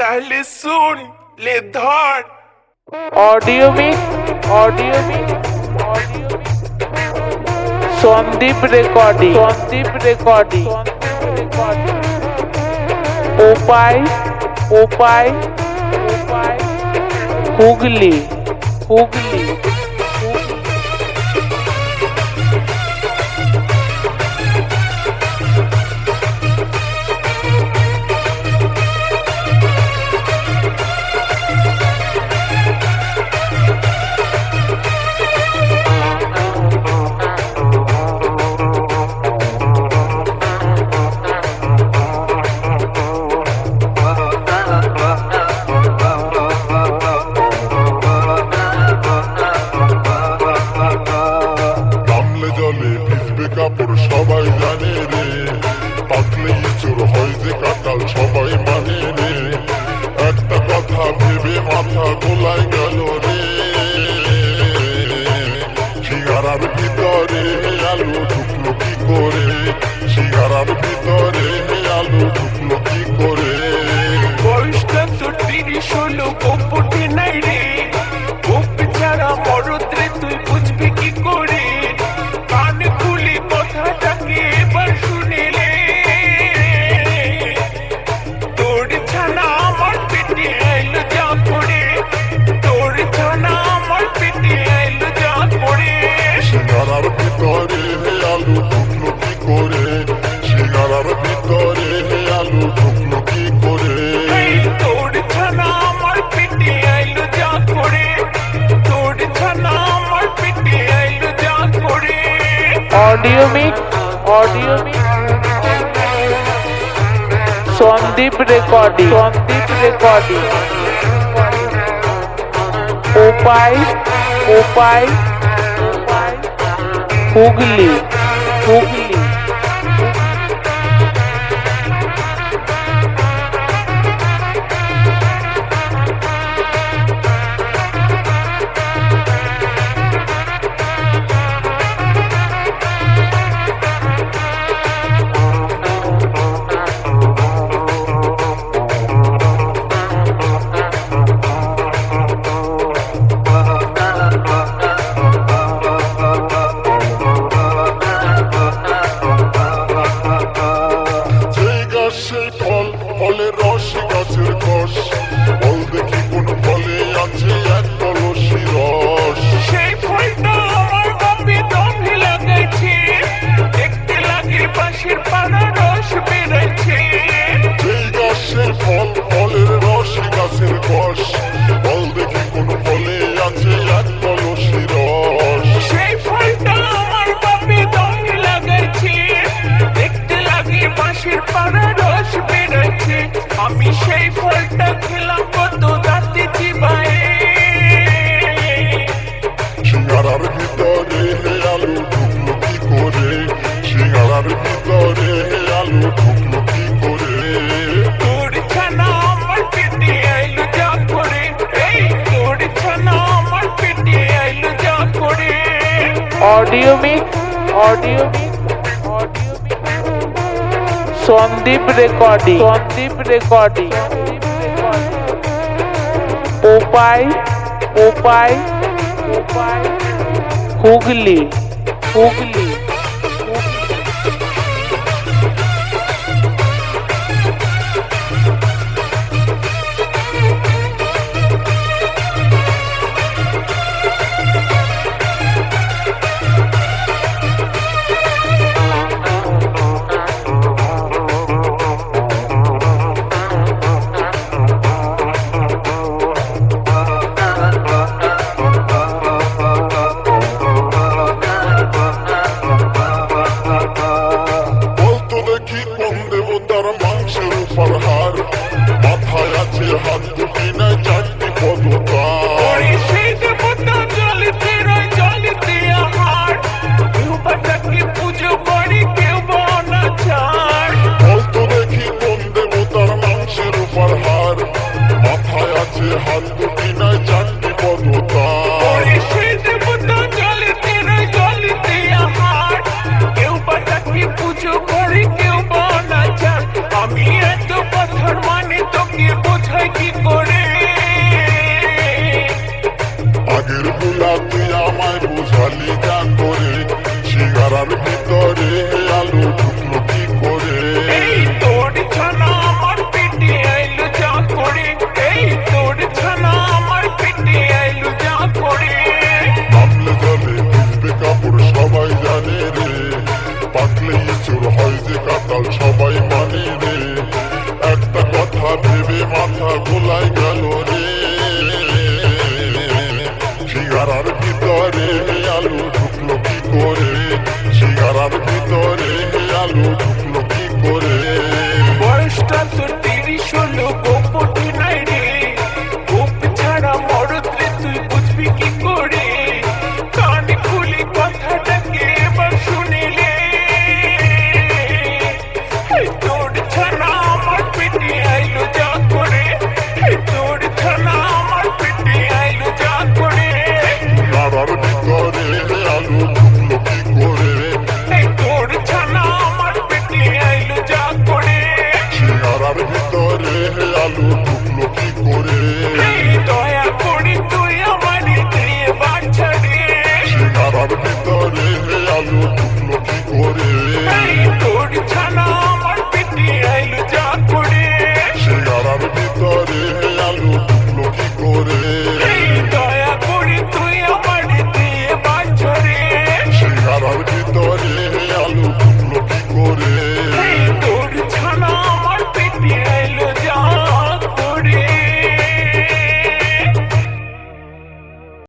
তাহলে শুন, লে ধর। Audio mix, audio mix, audio mix. Sandeep recording, Sandeep recording, Sandeep recording. উপায়, উপায়, উপায়। হুগলি, হুগলি, হুগলি। কাপড় সবাই জানে রে, পাতলে চোর হয় যে কাটাল সবাই মানে রে। একটা কথা ভেবে মাথা গোলায় গেল রে, সিঙ্গারার ভিতরে আলু ঢুকলো কি করে, সিঙ্গারার ভিতরে আলু ঢুকলো কি করে। বয়সটা তোর 30 হলো, কপটে নাই রে, কোপ ছাড়া মরদ রে, তুই বুঝবি কি করে। কান খুলে কথাটাকে এবার শুনিলে, তোর ছানা আমার পেটে এলো যা করে, তোর ছানা আমার পেটে এলো যা করে। সিঙ্গারার ভিতরে আলু ঢুকলো কি করে, সিঙ্গারার ভিতরে আলু ঢুকলো কি করে। তোর ছানা আমার পেটে এলো যা করে, তোর ছানা আমার পেটে এলো যা করে। Audio mix, audio mix. Sandeep recording, Sandeep recording. উপায়, উপায়, উপায়। হুগলি, হুগলি। সেই ফল, ফলের রস গাছের কষ, বল দেখি কোন ফলে আছে এক কলসি রস। সেই ফলটা আমার বাপে দমে লাগাইছে, দেখতে লাগে পাশের পাড়া রস বেড়াইছে। সেই গাছের ফল, ফলের রস গাছের কষ, বল দেখি কোন ফলে আছে এক কলসি রস। সেই ফলটা আমার বাপে দমে লাগাইছে, দেখতে লাগে পাশের পাড়া রস বেড়াইছে। আমি সেই ফলটা খেলাম কত দাঁতে চিবায়ে। সিঙ্গারার ভিতরে আলু ঢুকলো কি করে, সিঙ্গারার ভিতরে আলু ঢুকলো কি করে। তোর ছানা আমার পেটে আইলো যা করে, এই তোর ছানা আমার পেটে আইলো যা করে। Audio mix, audio mix, audio mix. Sandeep recording, Sandeep recording. উপায়, উপায়, উপায়। হুগলি, হুগলি, হুগলি। বলতো দেখি কোন দেবতার মাংসের উপর হার, মাথায় আছে হাত দুটি না চারটি পদতার। ওরে সেই দেবতা জলিতে রয় জলিতে আমার, কেউ বা তাকে পুজো করে কেউ বা অনাচার। বলতো দেখি কোন দেবতার মাংসের উপর হার, মাথায় আছে হাত দুটি না চারটি পদতার। ওরে সেই দেবতা জলিতে রয় জলিতে আমার, কেউ বা তাকে পুজো করে কেউ বা অনাচার। আমি এত কথার মানে তোকে তোকে বোঝাই কি করে? আগের গুলা তুই আমায় বুঝালি যা করে, সিঙ্গারার ভিতরে আলু ঢুকলো কি করে? এই তোর ছানা আমার পেটে আইলো যা করে, এই তোর ছানা আমার পেটে আইলো যা করে। নামলে জলে ভিজবে কাপড় সবাই জানে রে, পাকলে ইঁচড় হয় যে কাঁঠাল সবাই মানে রে। একটা কথা ভেবে মাথা